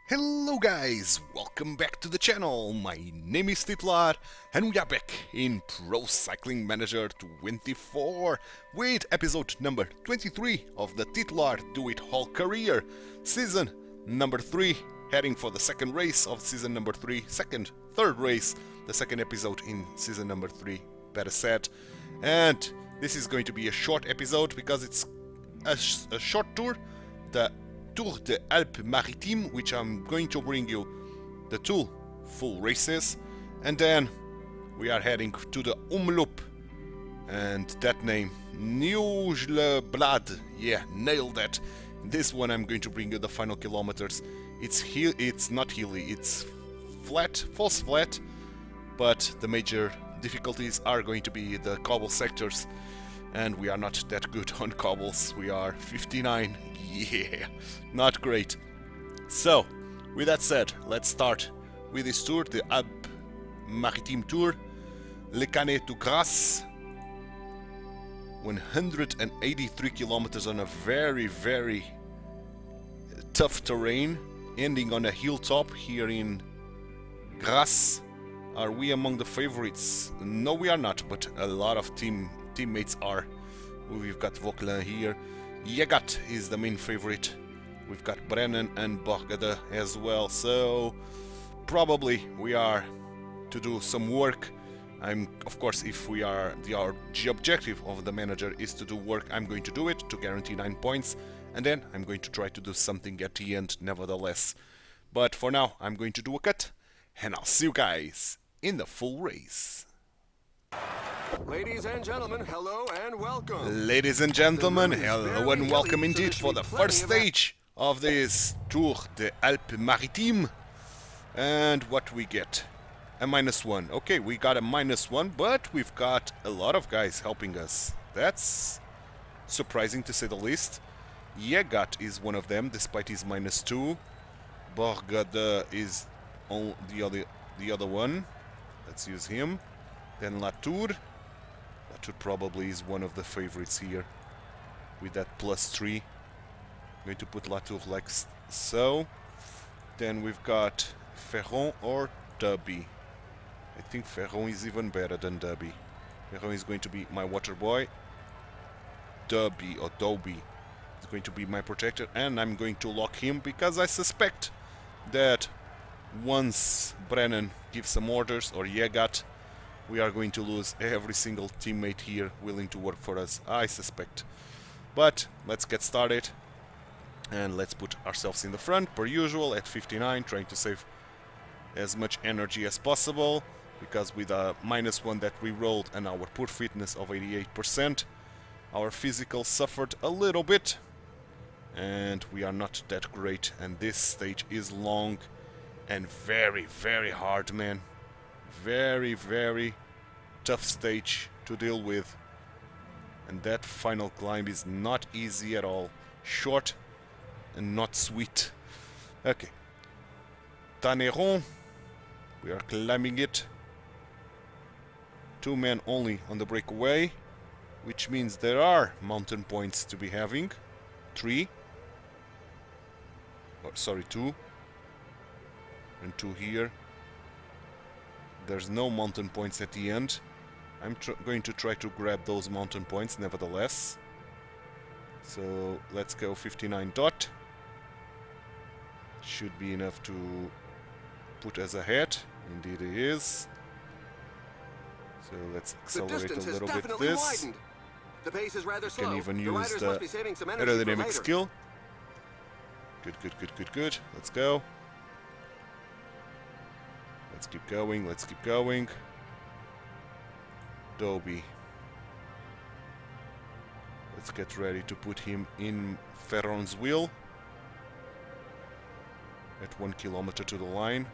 Hello guys, welcome back to the channel. My name is Titular and we are back in Pro Cycling Manager 24 with episode number 23 of the Titular Dewitt-Hall career, season number 3, heading for the second race of season number 3, third race, the second episode in season number 3, better said. And this is going to be a short episode because it's a short tour, the Tour des Alpes-Maritimes, which I'm going to bring you the 2 full races, and then we are heading to the Omloop, and that name, Nieuwsblad, yeah, nailed that. This one I'm going to bring you the final kilometers. It's not hilly, it's flat, false flat, but the major difficulties are going to be the cobble sectors, and we are not that good on cobbles. We are 59, yeah, not great. So, with that said, let's start with this tour, the Alpes-Maritimes Tour, Le Canet to Grasse, 183 kilometers on a very, very tough terrain, ending on a hilltop here in Grasse. Are we among the favorites? No, we are not, but a lot of teammates are. We've got Vauquelin here. Yegat is the main favorite. We've got Brennan and Borgade as well, so probably we are to do some work. Of course, if we are the objective of the manager is to do work, I'm going to do it to guarantee 9 points, and then I'm going to try to do something at the end nevertheless. But for now, I'm going to do a cut, and I'll see you guys in the full race. Ladies and gentlemen, hello and welcome. Ladies and gentlemen, hello and welcome indeed for the first stage of this Tour des Alpes-Maritimes. And what we get? A -1. Okay, we got a -1, but we've got a lot of guys helping us. That's surprising to say the least. Yegat is one of them, despite his -2. Borgade is the other one. Let's use him. Then Latour. Latour probably is one of the favorites here with that +3. I'm going to put Latour like so. Then we've got Ferron or Dubby. I think Ferron is even better than Dubby. Ferron is going to be my water boy. Dubby or Dobby is going to be my protector, and I'm going to lock him because I suspect that once Brennan gives some orders, or Yegat, we are going to lose every single teammate here willing to work for us, I suspect. But let's get started and let's put ourselves in the front per usual at 59, trying to save as much energy as possible, because with a -1 that we rolled and our poor fitness of 88%, our physical suffered a little bit and we are not that great, and this stage is long and very, very hard, man. Very, very tough stage to deal with, and that final climb is not easy at all. Short and not sweet. Okay, Tanneron, we are climbing it. 2 men only on the breakaway, which means there are mountain points to be having. 3, oh, sorry, 2 and 2 here. There's no mountain points at the end. I'm going to try to grab those mountain points nevertheless. So let's go 59 dot. Should be enough to put us ahead. Indeed it is. So let's accelerate a little bit this. The pace is rather slow. Can even use the aerodynamic skill. Good, good, good, good, good. Let's go. Let's keep going, let's keep going. Dobby. Let's get ready to put him in Ferron's wheel. At 1 kilometer to the line.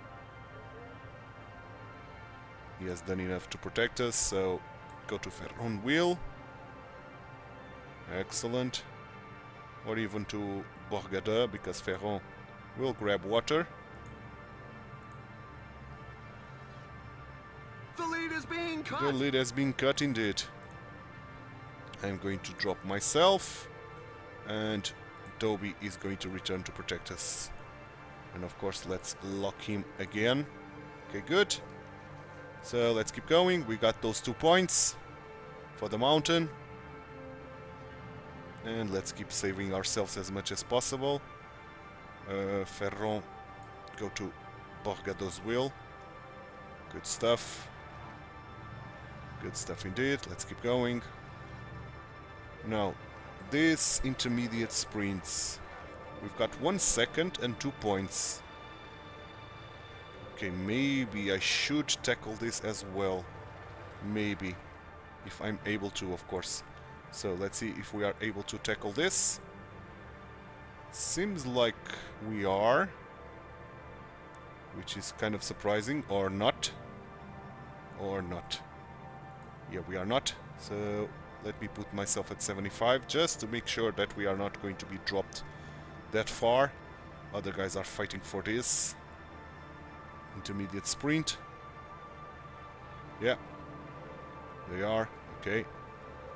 He has done enough to protect us, so go to Ferron wheel. Excellent. Or even to Borgade, because Ferron will grab water. The lead has been cut indeed. I'm going to drop myself, and Dobby is going to return to protect us. And of course, let's lock him again. Okay, good. So let's keep going. We got those 2 points for the mountain. And let's keep saving ourselves as much as possible. Ferron, go to Borgado's Will. Good stuff. Good stuff indeed. Let's keep going. Now, these intermediate sprints. We've got 1 second and 2 points. Okay, maybe I should tackle this as well. Maybe. If I'm able to, of course. So let's see if we are able to tackle this. Seems like we are. Which is kind of surprising. Or not. Or not. Yeah, we are not. So let me put myself at 75 just to make sure that we are not going to be dropped that far. Other guys are fighting for this. Intermediate sprint. Yeah. They are. Okay.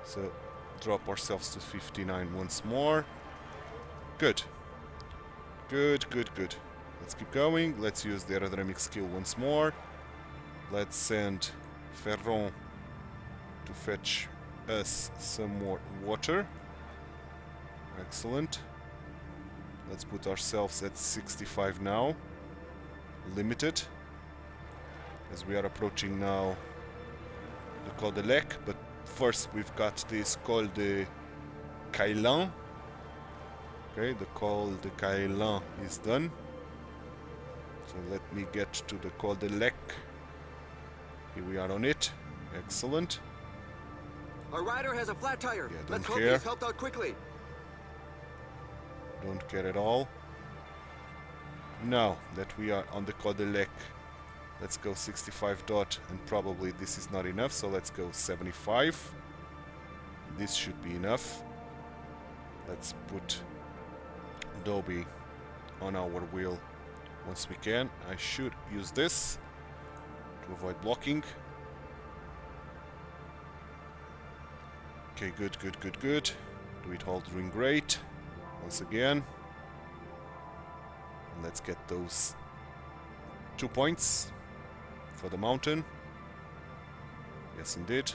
So drop ourselves to 59 once more. Good. Good, good, good. Let's keep going. Let's use the aerodynamic skill once more. Let's send Ferron to fetch us some more water. Excellent. Let's put ourselves at 65 now. Limited. As we are approaching now the Col de Lec, but first we've got this Col de Caillan. Okay, the Col de Caillan is done. So let me get to the Col de Lec. Here we are on it. Excellent. Our rider has a flat tire. Yeah, Let's don't hope care. he's helped out quickly. Don't care at all. Now that we are on the Col de Lec, let's go 65 dot, and probably this is not enough, so let's go 75. This should be enough. Let's put Dobby on our wheel once we can. I should use this to avoid blocking. Okay, good, good, good, good. Dewitt-Hall doing great. Once again. And let's get those 2 points for the mountain. Yes, indeed.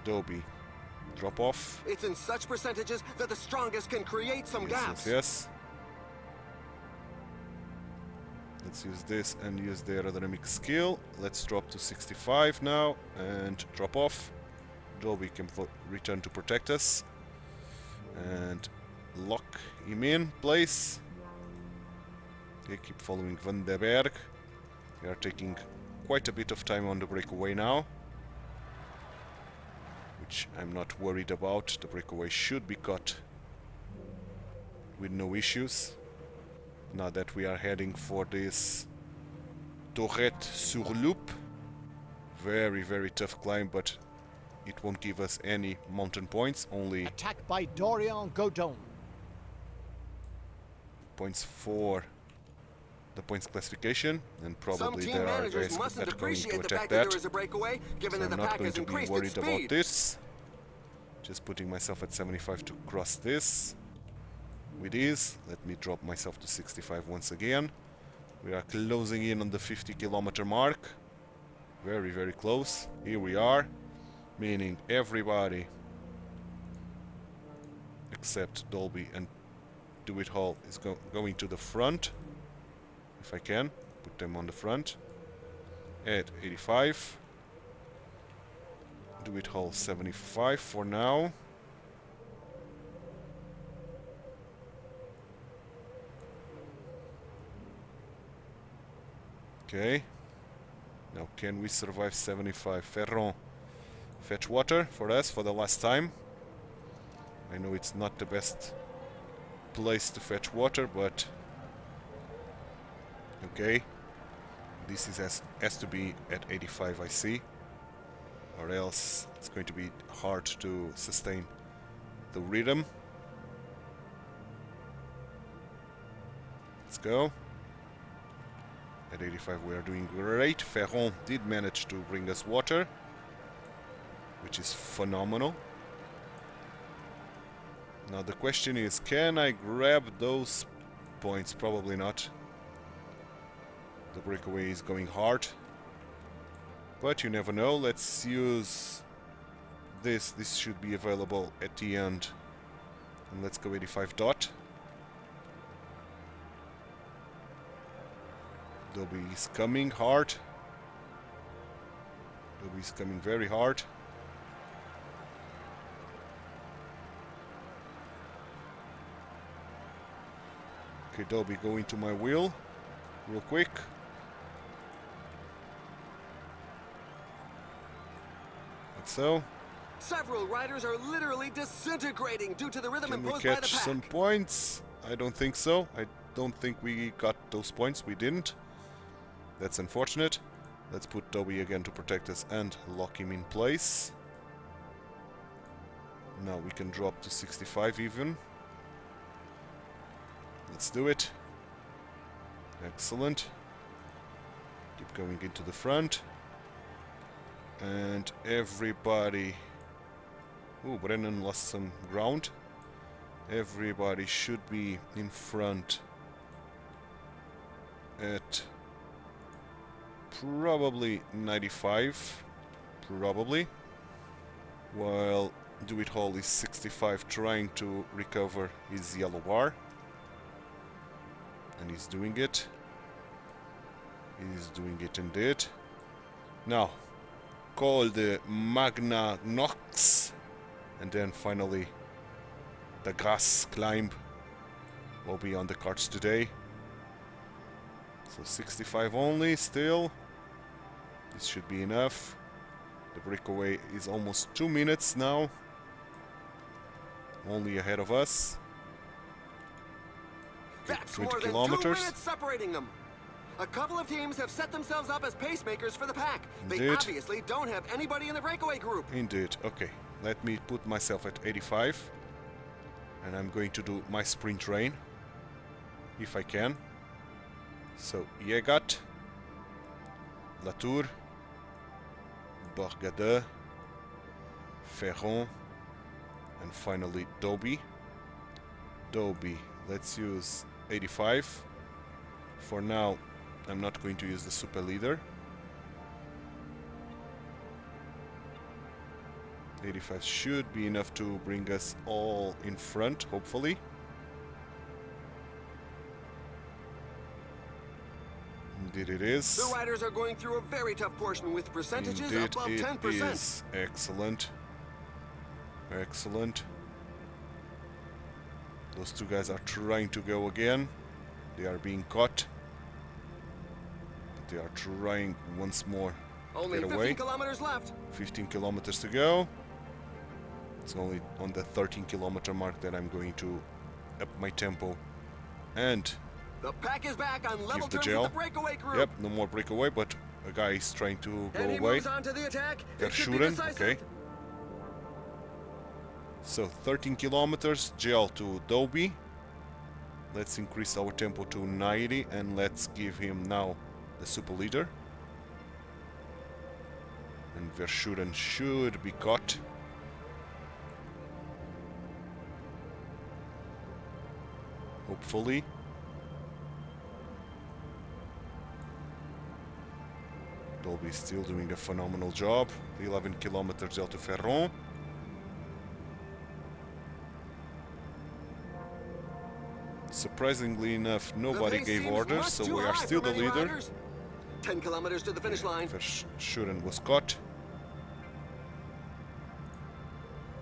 Dobby, drop off. It's in such percentages that the strongest can create some Yes, gaps. yes, yes. Let's use this and use the aerodynamic skill. Let's drop to 65 now and drop off. Dobby can return to protect us. And lock him in place. Okay, keep following Van den Berg. We are taking quite a bit of time on the breakaway now, which I'm not worried about. The breakaway should be cut with no issues. Now that we are heading for this Tourette-sur-Loup. Very, very tough climb, but it won't give us any mountain points, only attack by Dorian Godon. points for the points classification, and Some probably team there are managers guys mustn't that are going to appreciate the attack fact that that. there is a breakaway, given So that I'm the not pack going has to be increased worried its about speed. this. Just putting myself at 75 to cross this. With ease. Let me drop myself to 65 once again. We are closing in on the 50-kilometer mark. Very, very close. Here we are. Meaning everybody except Dolby and Dewitt-Hall is going to the front. If I can, put them on the front. At 85. Dewitt-Hall 75 for now. Okay. Now can we survive 75? Ferron, fetch water for us for the last time. I know it's not the best place to fetch water, but okay. This is has to be at 85, I see, or else it's going to be hard to sustain the rhythm. Let's go. At 85 we are doing great. Ferron did manage to bring us water, which is phenomenal. Now the question is, can I grab those points. Probably not. The breakaway is going hard. But you never know. Let's use this. This should be available at the end. And let's go 85 dot. Dobby is coming hard. Dobby is coming very hard. Okay, Dobby, go into my wheel real quick. Like so. Several riders are literally disintegrating due to the rhythm Can we imposed by the catch pack. some points? I don't think so. I don't think we got those points. We didn't. That's unfortunate. Let's put Dobby again to protect us and lock him in place. Now we can drop to 65 even. Let's do it. Excellent. Keep going into the front. And everybody... Ooh, Brennan lost some ground. Everybody should be in front at probably 95. Probably. While Dewitt-Hall is 65 trying to recover his yellow bar. And he's doing it. He's doing it indeed. Now, call the Magna Nox. And then finally, the grass climb will be on the cards today. So 65 only, still. This should be enough. The breakaway is almost 2 minutes now. Only ahead of us. That's 20 more than 2 kilometers. minutes separating them. A couple of teams have set themselves up as pacemakers for the pack. They Indeed. obviously don't have anybody in the breakaway group. Indeed. Okay, let me put myself at 85. And I'm going to do my sprint rain. If I can. So, Yegat, Latour, Borgade, Ferron, and finally Dobby. Dobby, let's use 85. For now, I'm not going to use the super leader. 85 should be enough to bring us all in front, hopefully. Indeed it is. The riders are going through a very tough portion with percentages Indeed above it 10%. is. Excellent. Excellent. Those two guys are trying to go again. They are being caught. But they are trying once more to Only get 15 away. kilometers left. 15 kilometers to go. It's only on the 13-kilometer mark that I'm going to up my tempo and The pack is back on level the terms gel. with the breakaway group. Yep, no more breakaway, but a guy is trying to go And he away. moves on to the attack. It should be Verschuren, decisive. okay. So 13 kilometers, gel to Dobby. Let's increase our tempo to 90 and let's give him now the super leader. And Verschuren should be caught. Hopefully. Dobby is still doing a phenomenal job. 11 kilometers gel to Ferron. Surprisingly enough, nobody The pace gave seems orders, much so too we are high still for the many leader. riders. 10 kilometers to the finish line. Verschuren was caught.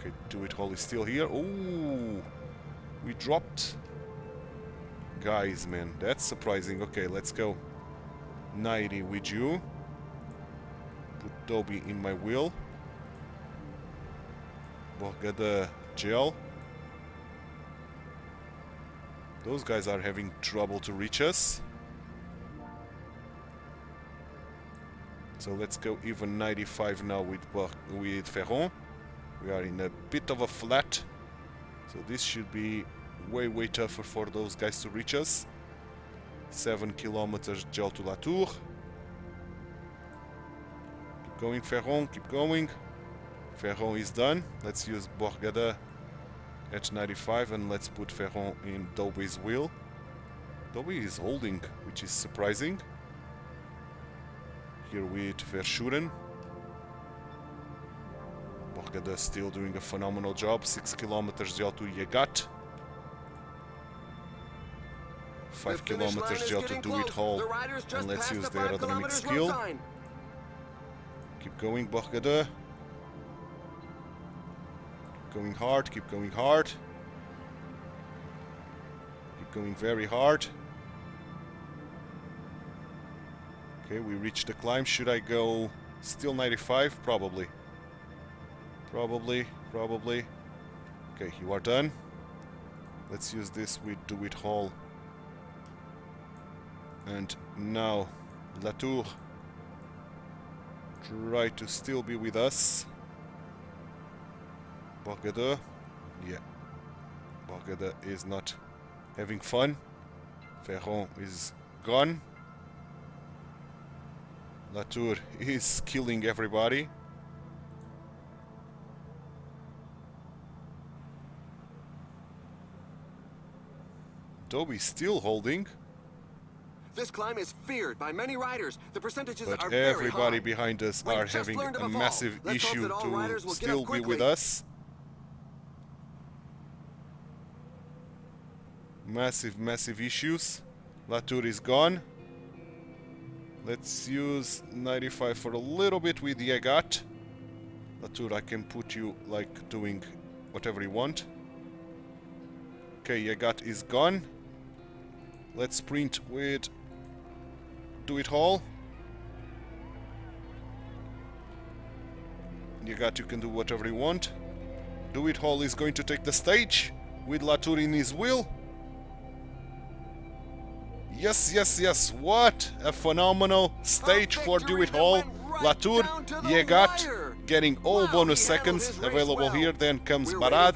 Okay, Dewitt-Hall is still here. Ooh, we dropped. Guys, man, that's surprising. Okay, let's go. 90 with you. Put Dobby in my wheel. Borgade gel. Those guys are having trouble to reach us. So let's go even 95 now with Ferron. We are in a bit of a flat. So this should be way tougher for those guys to reach us. 7 kilometers gel to La Tour. Keep going, Ferron, keep going. Ferron is done. Let's use Borgade at 95 and let's put Ferron in Dobby's wheel. Dobby is holding, which is surprising. Here with Verschuren. Borgade still doing a phenomenal job. 6 kilometers jau to Yegat. 5 kilometers jau to Dewitt-Hall. And let's use the aerodynamic skill. Keep going, Borgade. Keep going hard, keep going hard. Keep going very hard. Okay, we reached the climb. Should I go still 95? Probably. Probably. Okay, you are done. Let's use this with Dewitt-Hall. And now, Latour. Try to still be with us. Borgade. Yeah. Borgade is not having fun. Ferron is gone. Latour is killing everybody. Dobby still holding. This climb is feared by many riders. The percentages But are very everybody high. behind us We've are just having learned of a a fall. massive Let's hope issue that all riders to will get still up be with quickly. us. Massive issues. Latour is gone. Let's use 95 for a little bit with Yegat. Latour, I can put you like doing whatever you want. Okay, Yegat is gone. Let's sprint with Dewitt-Hall. Yegat, you can do whatever you want. Dewitt-Hall is going to take the stage with Latour in his wheel. Yes. What a phenomenal stage for Dewitt-Hall. Latour, Yegat, getting all bonus seconds available here. Then comes Barat,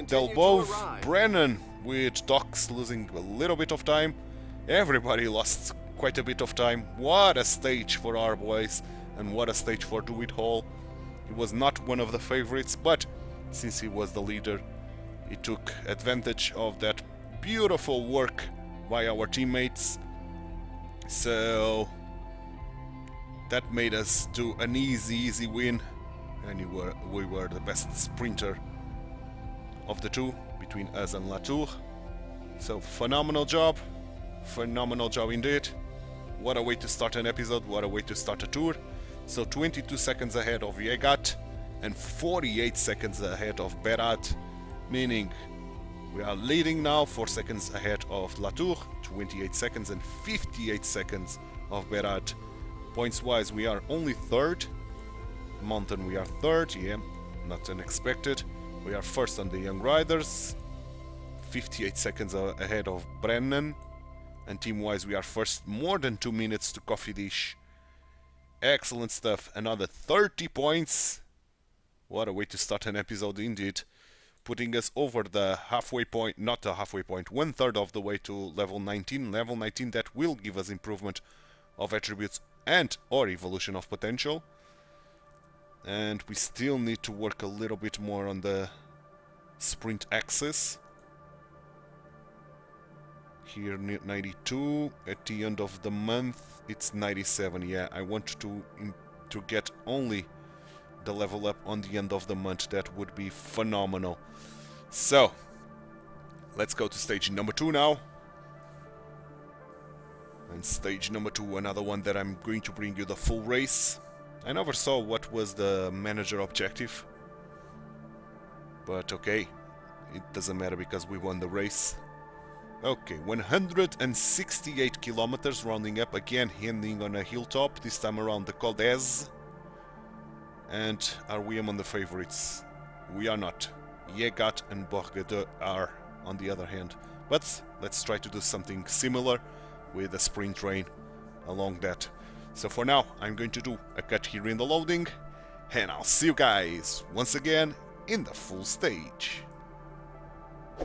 Delbove, Brennan with Docs losing a little bit of time. Everybody lost quite a bit of time. What a stage for our boys, and what a stage for Dewitt-Hall. He was not one of the favorites, but since he was the leader, he took advantage of that beautiful work by our teammates. So that made us do an easy win, and we were the best sprinter of the two between us and Latour. So phenomenal job indeed. What a way to start an episode, what a way to start a tour. So 22 seconds ahead of Yegat and 48 seconds ahead of Berat, meaning we are leading now 4 seconds ahead of Latour, 28 seconds and 58 seconds of Berat. Points wise, we are only third. Mountain, we are third, yeah, not unexpected. We are first on the young riders, 58 seconds ahead of Brennan. And team wise, we are first, more than 2 minutes to Coffee Dish. Excellent stuff, another 30 points. What a way to start an episode indeed. Putting us over the halfway point, not the halfway point, 1/3 of the way to level 19. Level 19 that will give us improvement of attributes and or evolution of potential. And we still need to work a little bit more on the sprint axis. Here 92, at the end of the month it's 97. Yeah, I want to get only the level up on the end of the month. That would be phenomenal. So let's go to stage number 2 now. And stage number 2, another one that I'm going to bring you the full race. I never saw what was the manager objective, but okay, it doesn't matter because we won the race. Okay, 168 kilometers rounding up, again ending on a hilltop, this time around the Col d'Ez. And are we among the favorites? We are not. Yegat and Borgade are, on the other hand. But let's try to do something similar with a sprint train along that. So for now, I'm going to do a cut here in the loading, and I'll see you guys once again in the full stage.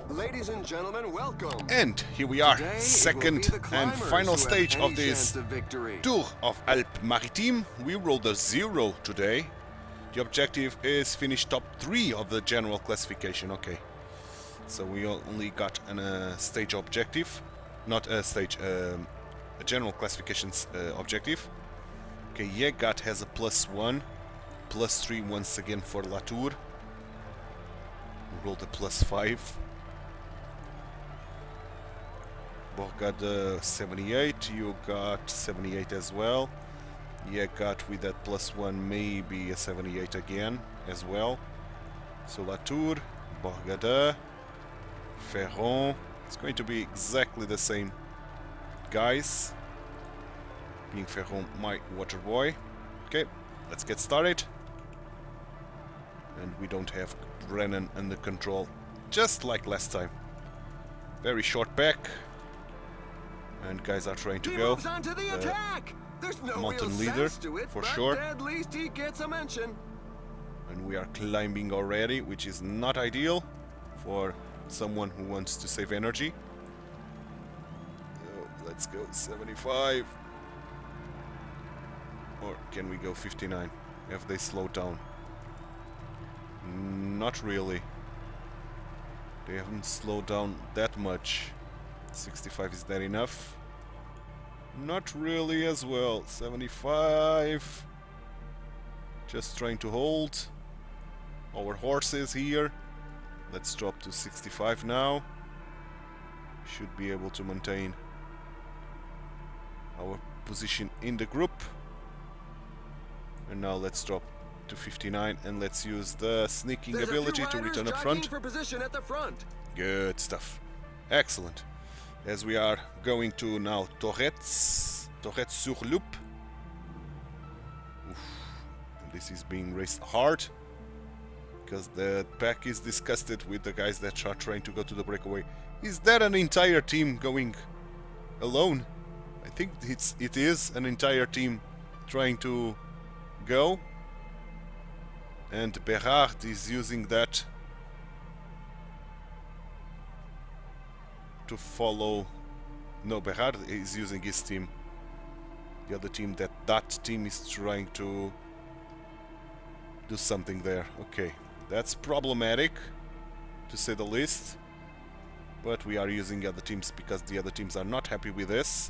Ladies and gentlemen, welcome. And here we are, Today, second it will be the and climbers final who have stage any of this chance of victory. Tour of Alpes-Maritimes. We rolled a 0 today. The objective is finish top 3 of the general classification. Okay, so we only got a stage objective. not a stage, a general classifications objective. Okay, Yegat has a +1, +3 once again for Latour. Rolled a +5. Both got 78, you got 78 as well. Yegat with that +1 maybe a 78 again as well. So Latour, Borgada, Ferron. It's going to be exactly the same guys. Being Ferron my water boy. Okay, let's get started. And we don't have Brennan under control, just like last time. Very short back. And guys are trying to He go. moves on to the attack. There's no mountain real leader, sense to it, for but sure. at least he gets a mention. And we are climbing already, which is not ideal for someone who wants to save energy. Let's go 75. Or can we go 59? Have they slowed down? Not really. They haven't slowed down that much. 65, is that enough? Not really as well. 75. Just trying to hold our horses here. Let's drop to 65 now. Should be able to maintain our position in the group. And now let's drop to 59 and let's use the sneaking There's ability a few to riders return up jockeying front. for position at the front. Good stuff. Excellent. As we are going to now Torrette-sur-Loup. This is being raced hard because the pack is disgusted with the guys that are trying to go to the breakaway. Is that an entire team going alone? I think it is an entire team trying to go. And Berard is using that to follow. No, Berard is using his team. The other team, that team is trying to do something there. Okay, that's problematic to say the least. But we are using other teams because the other teams are not happy with this.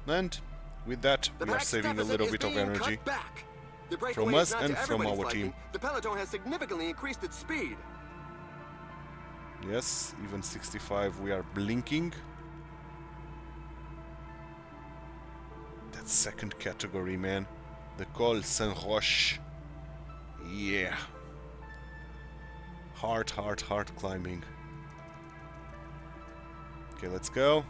And with that, we are saving a little bit of energy from us and from our team. The peloton has significantly increased its speed. Yes, even 65 we are blinking. That second category, man. The Col Saint-Roch. Yeah. Hard climbing. Okay, let's go.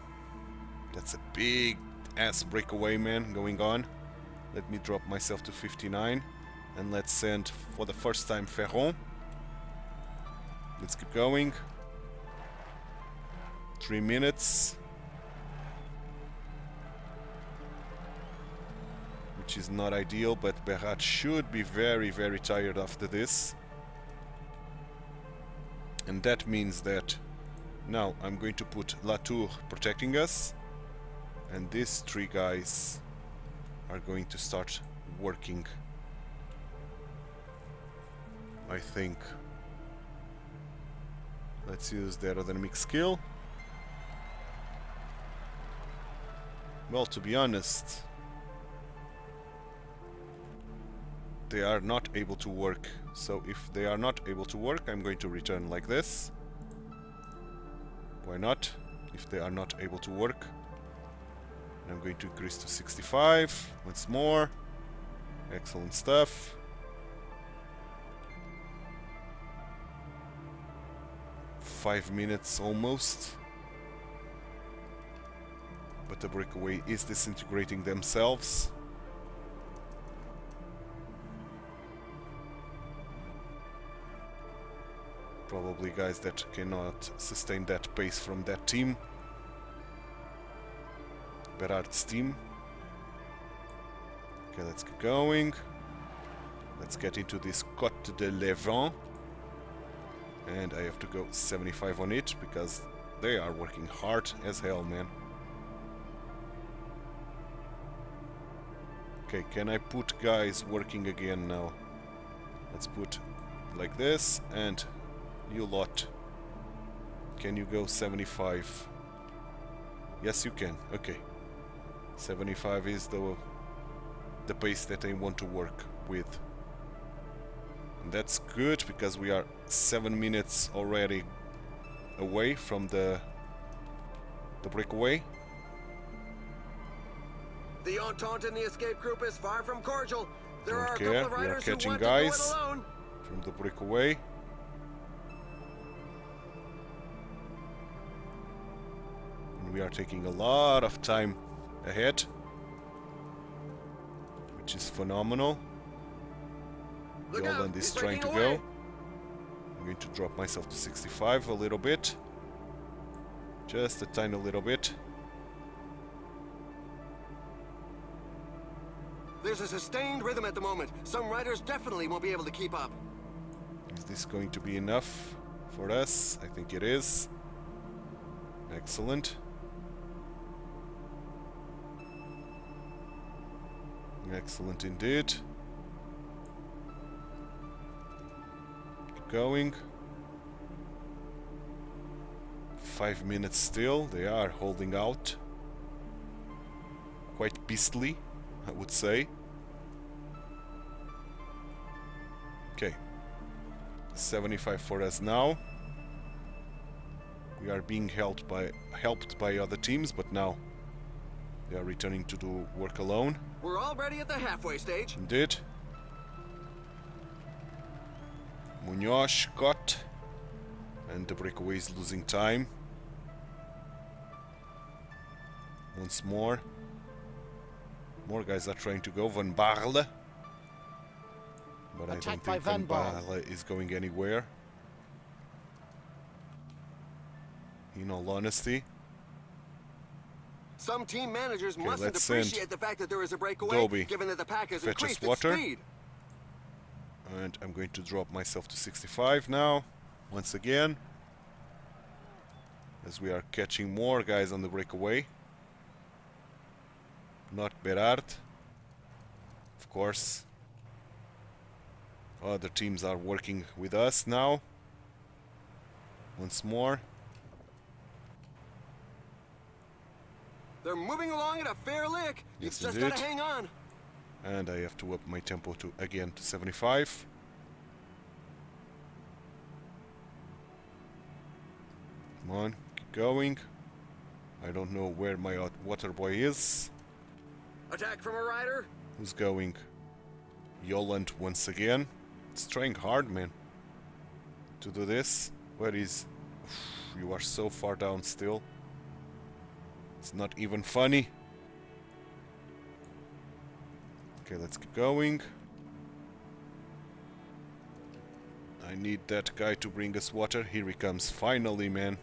That's a big ass breakaway, man, going on. Let me drop myself to 59. And let's send, for the first time, Ferron. Let's keep going. 3 minutes. Which is not ideal, but Berard should be very, very tired after this. And that means that now I'm going to put Latour protecting us. And these three guys are going to start working, I think. Let's use the aerodynamic skill. Well, to be honest, they are not able to work. So if they are not able to work, I'm going to return like this. Why not? If they are not able to work. I'm going to increase to 65 once more. Excellent stuff. Five minutes almost. But the breakaway is disintegrating themselves. Probably guys that cannot sustain that pace from that team. Berard's team. Okay, let's keep going. Let's get into this Côte de Levant. And I have to go 75 on it because they are working hard as hell, man. Okay, can I put guys working again now? Let's put like this, and you lot. Can you go 75? Yes, you can. Okay. 75 is the pace that I want to work with. And that's good because we are 7 minutes already away from the breakaway. The Entente in the escape group is far from cordial. There Don't are a care. couple of We are riders who catching want to do it guys alone. from the breakaway. And we are taking a lot of time ahead, which is phenomenal. Look out, Yoland is he's trying to breaking away. go. I'm going to drop myself to 65 a little bit. Just a tiny little bit. There's a sustained rhythm at the moment. Some riders definitely won't be able to keep up. Is this going to be enough for us? I think it is. Excellent. Excellent indeed. Keep going. 5 minutes still. They are holding out. Quite beastly, I would say. Okay. 75 for us now. We are being helped by other teams, but now they are returning to do work alone. We're already at the halfway stage. Indeed. Munoz got, and the breakaway is losing time. Once more. More guys are trying to go. Van Baarle. But I don't Attacked by think Van Van Baarle. Baarle is going anywhere. In all honesty. Some team managers Okay, mustn't let's send appreciate the fact that there is a breakaway, Dobby given that the pack has fetch us increased its water. speed. And I'm going to drop myself to 65 now. Once again. As we are catching more guys on the breakaway. Not Berard. Of course. Other teams are working with us now. Once more. They're moving along at a fair lick. Yes, You've just indeed. got to hang on. And I have to up my tempo to again to 75. Come on, keep going. I don't know where my water boy is. Attack from a rider. Who's going? Yoland once again. It's trying hard, man, to do this. Where is... You are so far down still. It's not even funny. Okay, let's keep going. I need that guy to bring us water. Here he comes. Finally, man.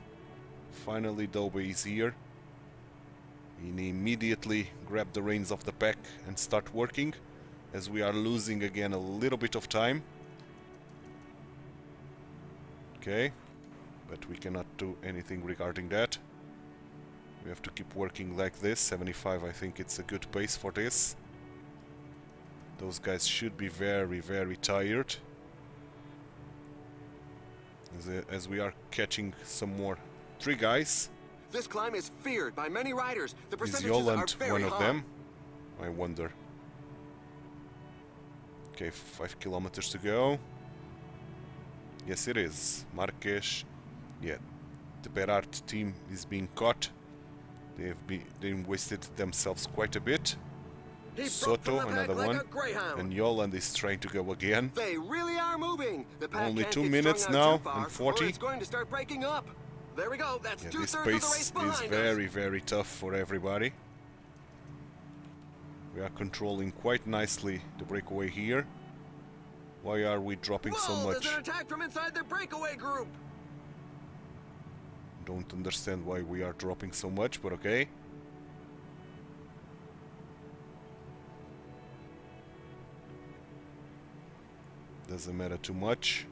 Finally, Dobby is here. He immediately grab the reins of the pack and start working, as we are losing again a little bit of time. Okay, but we cannot do anything regarding that. We have to keep working like this. 75, I think it's a good pace for this. Those guys should be very, very tired. As we are catching some more. 3 guys. This climb is feared by many riders. The Is percentages Yoland are very one of high. them? I wonder. Okay, 5 kilometers to go. Yes, it is. Marques. Yeah, the Berard team is being caught. They wasted themselves quite a bit. He broke Soto, from the pack another like one. a greyhound. And Yoland is trying to go again. They really are moving. The pack Only can't 2 get minutes strung out now too far, and 40. or it's going to start breaking up. There we go. That's Yeah, this two-thirds of the race pace is behind very, us. very tough for everybody. We are controlling quite nicely the breakaway here. Why are we dropping Whoa, so much? there's an attack from inside the breakaway group. Don't understand why we are dropping so much, but okay. Doesn't matter too much.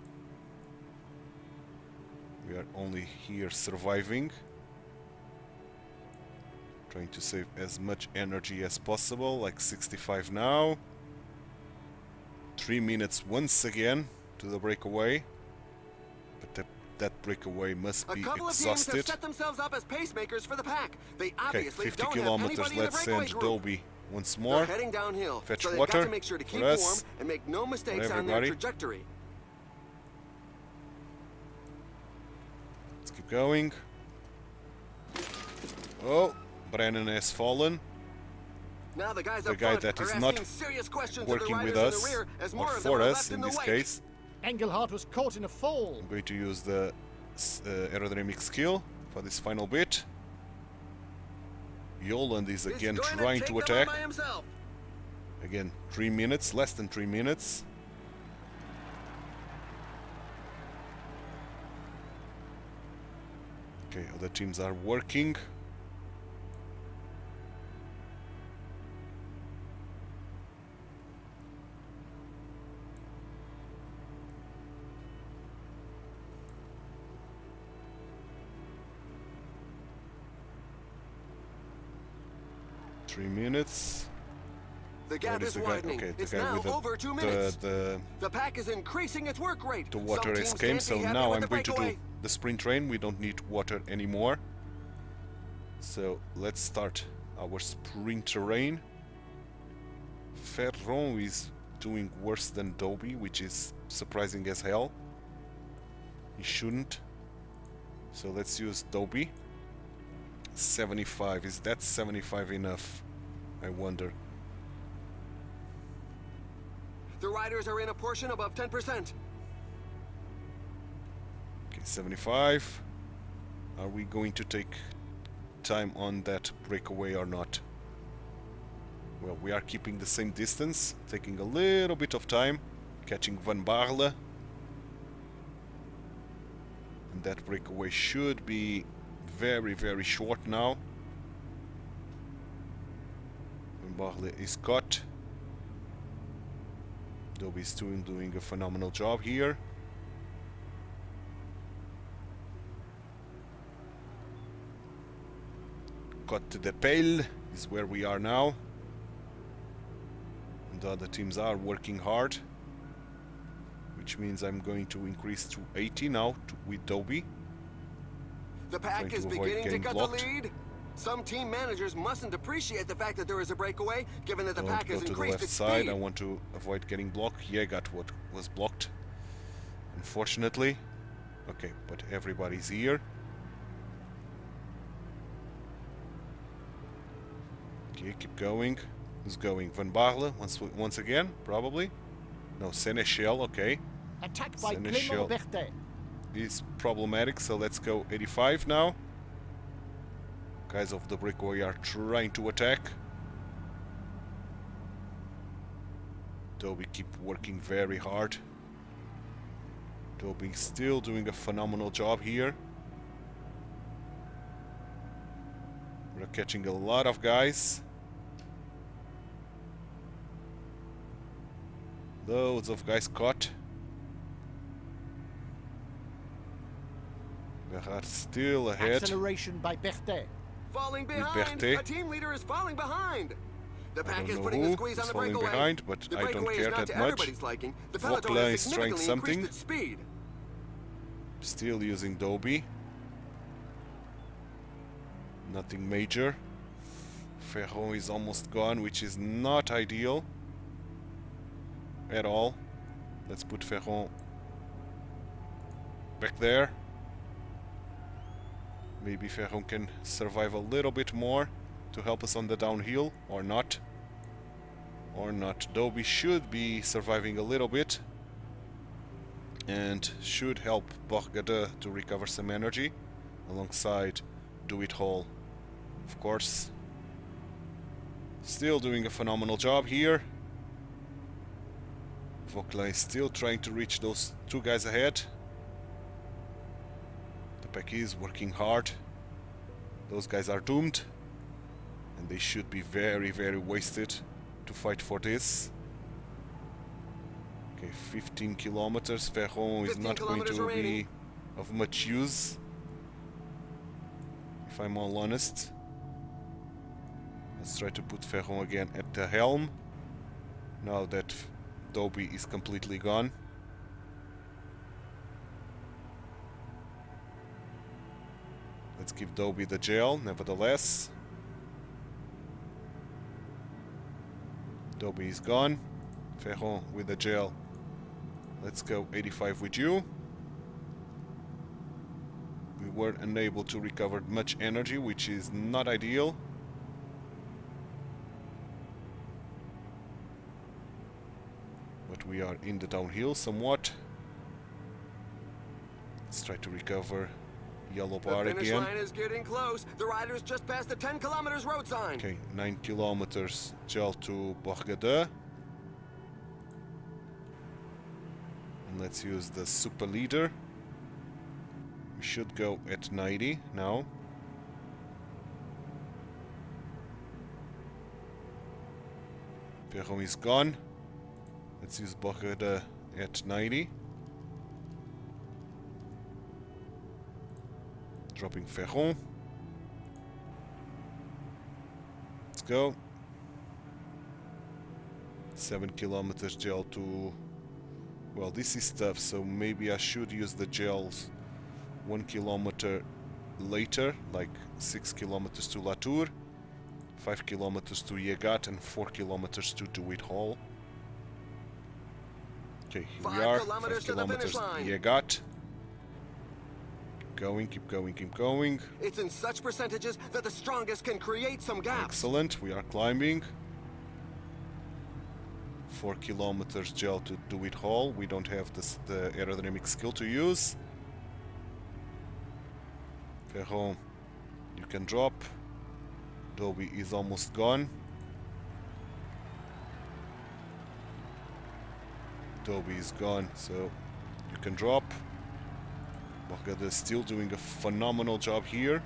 We are only here surviving. Trying to save as much energy as possible, like 65 now. 3 minutes once again to the breakaway. But that breakaway must A be couple of teams have exhausted. set themselves up as pacemakers for the pack. They Okay, obviously 50 don't have kilometers. anybody in the Let's breakaway send group. Dobby once They're more. heading downhill, Fetch so they've water got to make sure to for keep us, warm and make no mistakes for on their everybody. trajectory. Let's keep going. Oh, Brennan has fallen. Now the guys The up guy front that are is asking not serious questions working of the with riders us, in the rear as or more of them for are us left in the this wake. case. Engelhardt was caught in a fall. I'm going to use the aerodynamic skill for this final bit. Yoland is He's again going trying take to them on attack. by himself. Again, 3 minutes, less than 3 minutes. Okay, other teams are working. Three minutes. The gap Where is the guy? widening. Okay, the It's guy now with over 2 minutes. the pack is increasing its work rate. the Some water teams escape. can't So be happy now with I'm the going to do breakaway. the sprint train. We don't need water anymore. So let's start our sprint terrain. Ferron is doing worse than Dobby, which is surprising as hell. He shouldn't. So let's use Dobby. 75. Is that 75 enough? I wonder. The riders are in a portion above 10%. Okay, 75. Are we going to take time on that breakaway or not? Well, we are keeping the same distance, taking a little bit of time, catching Van Baarle. And that breakaway should be very, very short now. Van Baarle is caught. Dobby's doing a phenomenal job here. Côte de Pelle is where we are now. And the other teams are working hard. Which means I'm going to increase to 80 now with Dobby. The pack Trying is to avoid beginning to getting cut blocked. the lead. Some team managers mustn't appreciate the fact that there is a breakaway, given that the Don't pack go has to the increased left its side. speed. I want to avoid getting blocked. Yeah, got what was blocked. Unfortunately. Okay, but everybody's here. Okay, keep going. Who's going? Van Baarle once again, probably. No, Sénéchal. Okay, Attacked by Sénéchal Clément Berthet. is problematic. So let's go 85 now. Guys of the breakaway are trying to attack. Dobby keep working very hard. Dobby still doing a phenomenal job here. We're catching a lot of guys. Loads of guys caught. Gerhard still ahead. Acceleration by Berthet. Falling behind. Berthet. A team leader is falling behind. The I pack don't is know putting who the squeeze on is the falling breakaway. behind, but The I don't breakaway care is not that to much. everybody's liking. The peloton Vogla has is trying significantly something. increased its speed. Still using Dobby. Nothing major. Ferron is almost gone, which is not ideal at all. Let's put Ferron back there. Maybe Ferron can survive a little bit more to help us on the downhill, or not. Or not. Dobby should be surviving a little bit and should help Borgade to recover some energy alongside Dewitt-Hall, of course. Still doing a phenomenal job here. Vogla is still trying to reach those two guys ahead. The pack is working hard. Those guys are doomed. And they should be very, very wasted to fight for this. Okay, 15 kilometers. Ferron is 15 not going kilometers to remaining. be of much use, if I'm all honest. Let's try to put Ferron again at the helm, now that Dobby is completely gone. Let's give Dobby the gel, nevertheless. Dobby is gone. Ferron with the gel. Let's go 85 with you. We were unable to recover much energy, which is not ideal. But we are in the downhill somewhat. Let's try to recover yellow bar The finish again. line is getting close. The riders just passed the 10 kilometers road sign. Okay, 9 kilometers gel to Borgade. And let's use the super leader. We should go at 90 now. Ferron is gone. Let's use Borgade at 90. Dropping Ferron. Let's go. 7 kilometers gel to... Well, this is tough, so maybe I should use the gels 1 kilometer later, like 6 kilometers to Latour, 5 kilometers to Yegat, and 4 kilometers to Dewitt-Hall. Okay, here we are, 5 kilometers to Yegat. Going, keep going, keep going. It's in such percentages that the strongest can create some gaps. Excellent, we are climbing. 4 kilometers gel to Dewitt-Hall. We don't have the aerodynamic skill to use. Ferron, you can drop. Dobby is almost gone. Dobby is gone, so you can drop. Borgade is still doing a phenomenal job here.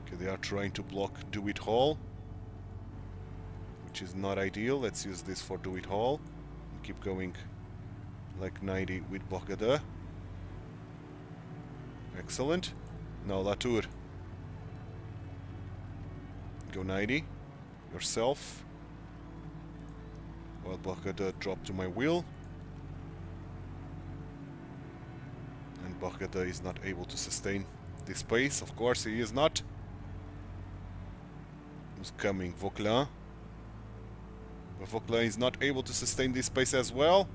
Okay, they are trying to block Dewitt-Hall, which is not ideal. Let's use this for Dewitt-Hall. Keep going like 90 with Borgade. Excellent. Now Latour. Go 90 yourself. While Borgade dropped to my wheel. And Borgade is not able to sustain this pace. Of course he is not. Who's coming? Vauquelin. But Vauquelin is not able to sustain this pace as well.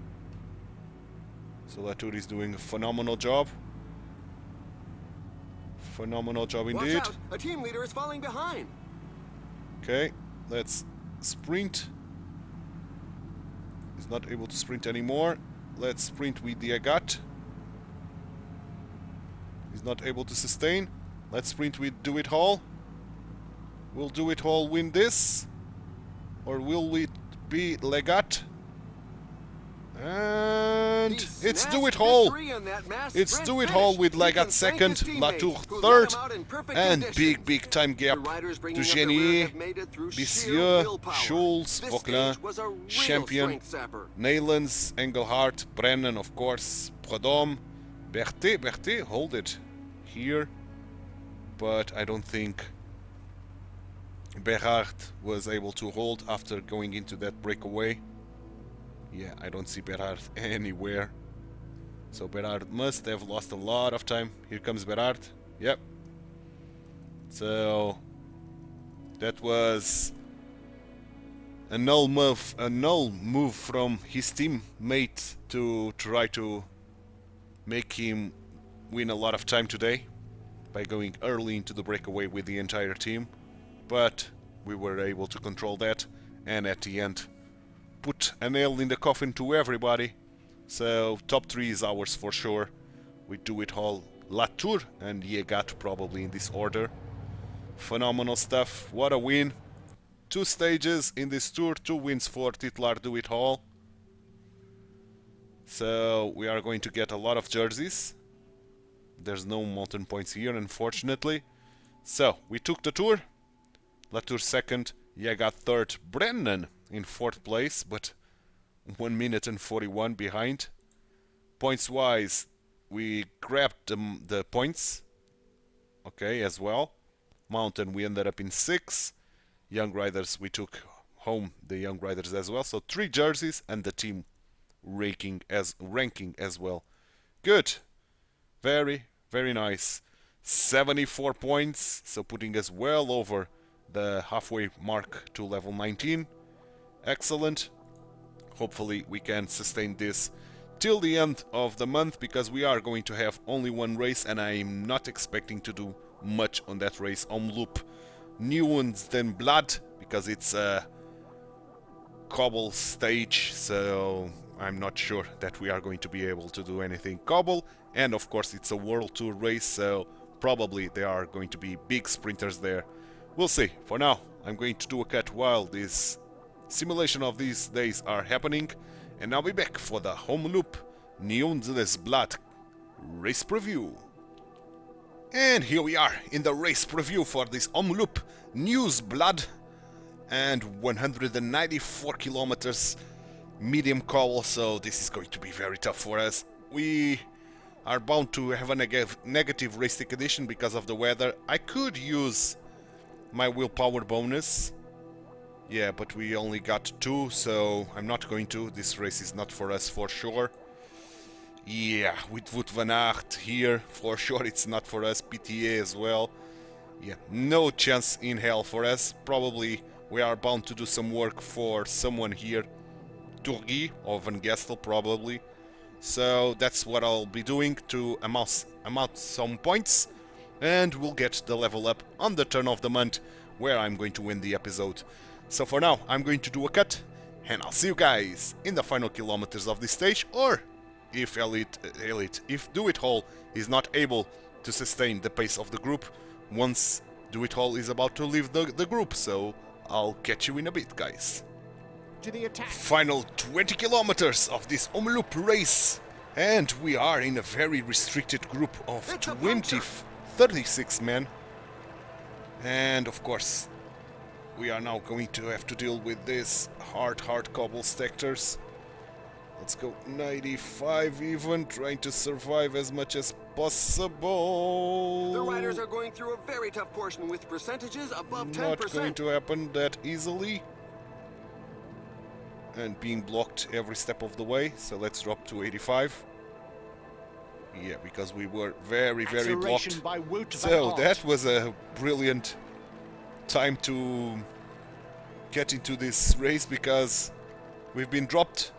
So Latour is doing a phenomenal job. Phenomenal job indeed. Watch out! A team leader is falling behind. Okay, let's sprint. He's not able to sprint anymore. Let's sprint with the Agat. He's not able to sustain. Let's sprint with Dewitt-Hall. Will Dewitt-Hall win this? Or will it be Legat? And it's Dewitt-Hall. It's Dewitt-Hall with Legat second, Latour third, and big time gap to Genier, Bissieux, Schulz, Vauquelin, Champion, Neylands, Engelhardt, Brennan, of course, Prudhomme, Berthet, hold it here, but I don't think Berhard was able to hold after going into that breakaway. Yeah, I don't see Berhard anywhere. So Berhard must have lost a lot of time. Here comes Berhard. Yep. So that was a null move from his teammate to try to make him win a lot of time today by going early into the breakaway with the entire team. But we were able to control that, and at the end put a nail in the coffin to everybody. So top 3 is ours for sure. We Dewitt-Hall, Latour and Yegat probably in this order. Phenomenal stuff. What a win. 2 stages in this tour, 2 wins for Titular Dewitt-Hall. So we are going to get a lot of jerseys. There's no mountain points here, unfortunately. So we took the tour. Latour second, Yegat third, Brennan in 4th place, but 1 minute and 41 behind. Points wise, we grabbed the points, okay, as well. Mountain, we ended up in 6. Young Riders, we took home the Young Riders as well. So 3 jerseys and the team ranking as well. Good. Very, very nice. 74 points, so putting us well over the halfway mark to level 19. Excellent. Hopefully we can sustain this till the end of the month, because we are going to have only one race and I'm not expecting to do much on that race. On loop Nuance than Blood, because it's a cobble stage, so I'm not sure that we are going to be able to do anything cobble. And of course it's a World Tour race, so probably there are going to be big sprinters there. We'll see. For now, I'm going to do a cut while this simulation of these days are happening, and I'll be back for the home loop Nuance Blood race preview. And here we are in the race preview for this home loop Nuance Blood, and 194 kilometers medium cobble, so this is going to be very tough for us. We are bound to have a negative race condition because of the weather. I could use my willpower bonus, yeah, but we only got 2, so I'm not going to. This race is not for us for sure. Yeah, with Wout van Aert here, for sure it's not for us. PTA as well. Yeah, no chance in hell for us. Probably we are bound to do some work for someone here. Turgi or Van Gestel probably. So that's what I'll be doing to amount some points, and we'll get the level up on the turn of the month, where I'm going to win the episode. So for now, I'm going to do a cut, and I'll see you guys in the final kilometers of this stage, or if if Dewitt-Hall is not able to sustain the pace of the group once Dewitt-Hall is about to leave the group. So I'll catch you in a bit, guys. To the attack. Final 20 kilometers of this home loop race, and we are in a very restricted group of 36 men, and of course we are now going to have to deal with this hard cobble sectors. Let's go 95 even, trying to survive as much as possible. The riders are going through a very tough portion with percentages above 10%. Not going to happen that easily. And being blocked every step of the way, so let's drop to 85. Yeah, because we were very blocked. So that was a brilliant time to get into this race, because we've been dropped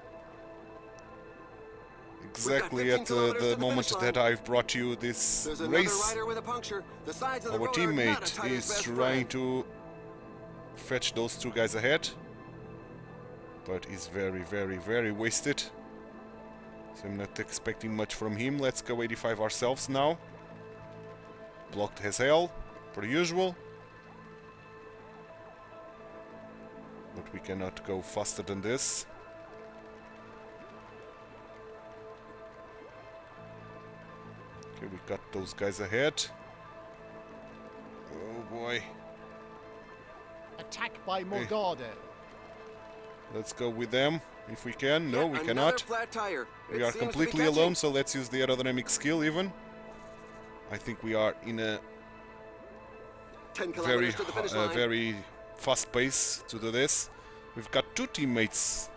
exactly at the moment that I've brought you this race. Our teammate is trying to fetch those 2 guys ahead, but he's very wasted, so I'm not expecting much from him. Let's go 85 ourselves now. Blocked as hell, per usual, but we cannot go faster than this. Okay, we got those guys ahead. Oh boy. Attack by Morgado. Let's go with them if we can. No, we cannot. We are completely alone, so let's use the aerodynamic skill even. I think we are in a very fast pace to do this. We've got 2 teammates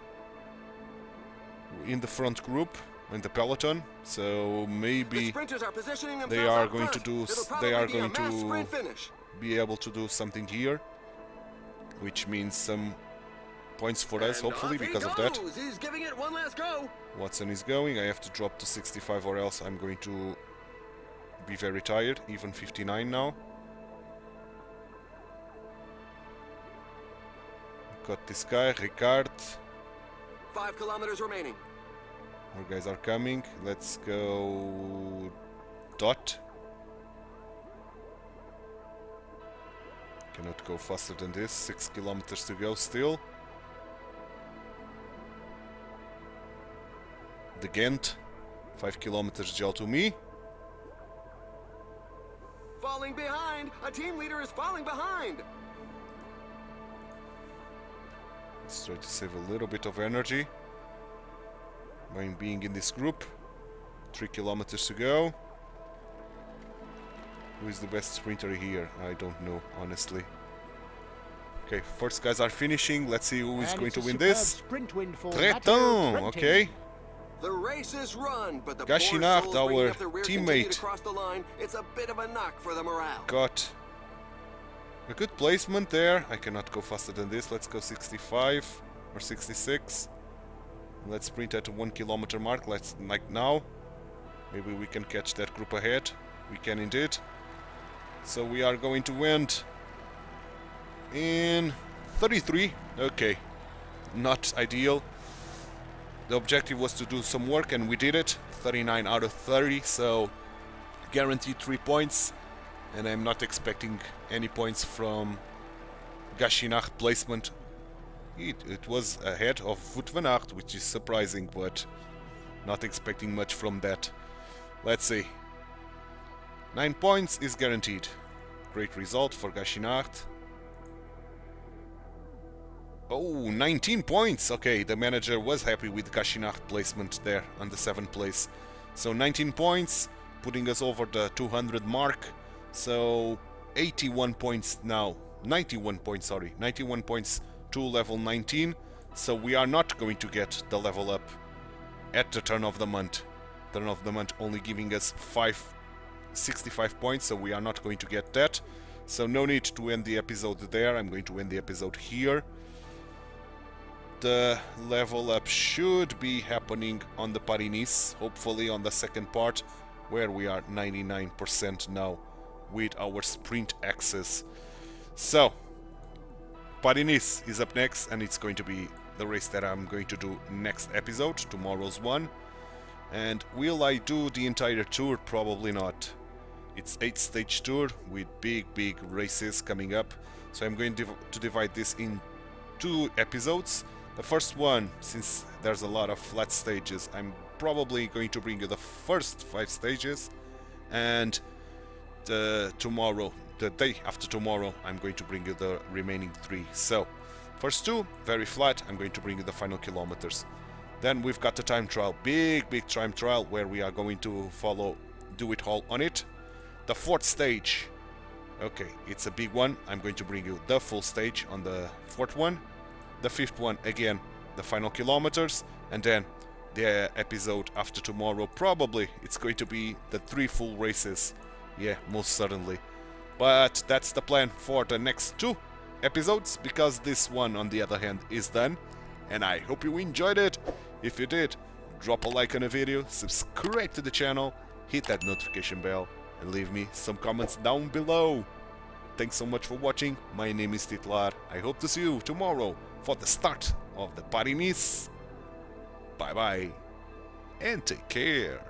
in the front group, in the peloton, so maybe they are going to be able to do something here, which means some points for us, hopefully, because of that. He's giving it one last go. Watson is going. I have to drop to 65 or else I'm going to be very tired. Even 59 now. Got this guy, Ricard. 5 kilometers remaining. More guys are coming. Let's go Dot. Cannot go faster than this. 6 kilometers to go still. The Ghent, 5 kilometers gel to me. Falling behind! A team leader is falling behind! Let's try to save a little bit of energy by being in this group. 3 kilometers to go. Who is the best sprinter here? I don't know, honestly. Okay, first guys are finishing. Let's see who is going to win this. Sprint win for Tretin, okay. The race is run, but the Gachinard, poor souls bringing our up the rear continue teammate, to cross the line. It's a bit of a knock for the morale. got a good placement there. I cannot go faster than this. Let's go 65 or 66. Let's sprint at the 1 kilometer mark. Let's like now. Maybe we can catch that group ahead. We can indeed. So we are going to end in 33. Okay, not ideal. The objective was to do some work and we did it. 39 out of 30, so guaranteed 3 points. And I'm not expecting any points from Gachinard placement. It was ahead of Wout van Aert, which is surprising, but not expecting much from that. Let's see. 9 points is guaranteed. Great result for Gachinard. Oh, 19 points! Okay, the manager was happy with Gachinard placement there on the 7th place. So 19 points, putting us over the 200 mark. So 81 points now. 91 points, sorry. 91 points to level 19. So we are not going to get the level up at the turn of the month. Turn of the month only giving us 65 points, so we are not going to get that. So no need to end the episode there. I'm going to end the episode here. The level up should be happening on the Paris-Nice, hopefully on the second part, where we are 99% now with our sprint access. So Paris-Nice is up next, and it's going to be the race that I'm going to do next episode, tomorrow's one. And will I do the entire tour? Probably not. It's 8-stage tour with big races coming up, so I'm going to divide this in 2 episodes. The first one, since there's a lot of flat stages, I'm probably going to bring you the first 5 stages, and tomorrow, the day after tomorrow, I'm going to bring you the remaining 3. So, first 2, very flat, I'm going to bring you the final kilometers. Then we've got the time trial, big time trial, where we are going to follow Dewitt-Hall on it. The 4th stage, okay, it's a big one, I'm going to bring you the full stage on the 4th one. The 5th one, again, the final kilometers, and then the episode after tomorrow, probably it's going to be the 3 full races. Yeah, most certainly. But that's the plan for the next 2 episodes, because this one, on the other hand, is done. And I hope you enjoyed it. If you did, drop a like on the video, subscribe to the channel, hit that notification bell, and leave me some comments down below. Thanks so much for watching. My name is Titular. I hope to see you tomorrow for the start of the Paris-Nice. Bye bye and take care.